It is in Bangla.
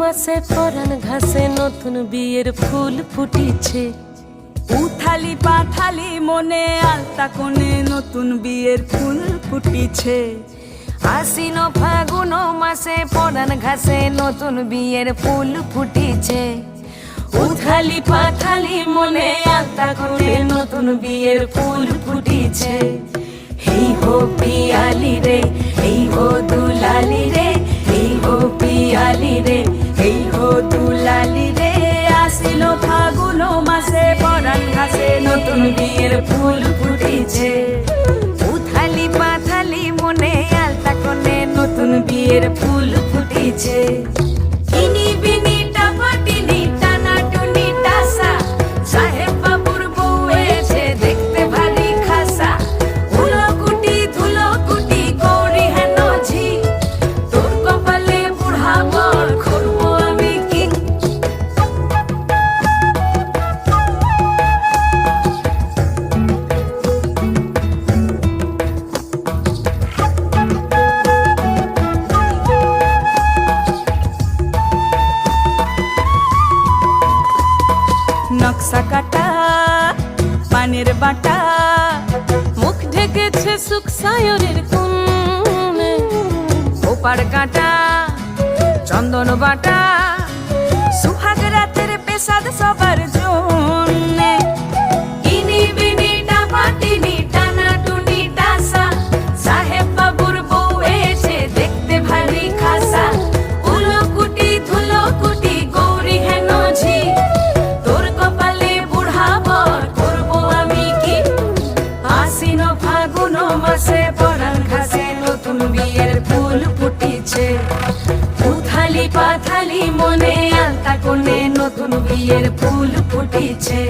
মাসে পরাণ ঘাসে নতুন বিয়ের ফুল ফুটিছে। উথালি পাথালি মনে আলতা কোণে নতুন বিয়ের ফুল ফুটিছে। আশ্বিন ফাগুন মাসে পরাণ ঘাসে নতুন বিয়ের ফুল ফুটিছে। উথালি পাথালি মনে আলতা কোণে নতুন বিয়ের ফুল ফুটিছে। এই হো পিয়ালি রে, এই হো দুলালি রে, এই হো পিয়ালি রে, এই হো দুলালি রে। আশ্বিন ফাগুন মাসে পরাণ ঘাসে নতুন বিয়ের ফুল ফুটিছে। উথালি পাথালি মনে আলতা কোণে নতুন বিয়ের ফুল ফুটিছে। ইনি বিনি টাপাটিনি টানা টুনি টাসা, সাহেব বাবুর বউ এসে দেখতে ভারী খাসা। ধুলোকুটি ধুলোকুটি গৌরী হেন ঝি, তোর কপালে বুড়া বর করবো আমি কি। নকশা কাটা পানের বাটা, মুখ ঢেকেছে সুখ সায়রের কোণে। ওপার কাটা চন্দন বাটা, সুহাগ রাতের পেশাদ সবার জন্যে। ইনি বিনি টাপাটিনি টানা টুনি টাসা, সাহেব বাবুর বউ এসে দেখতে ভারী খাসা। উলোকুটি ধুলোকুটি গৌরী হেন ঝি, তোর কপালে বুড়া বর করবো আমি কি। আশ্বিন ফাগুন মাসে পরাণ ঘাসে নতুন বিয়ের ফুল ফুটিছে। উথালি পাথালি মনে আলতা কোণে নতুন বিয়ের ফুল ফুটিছে।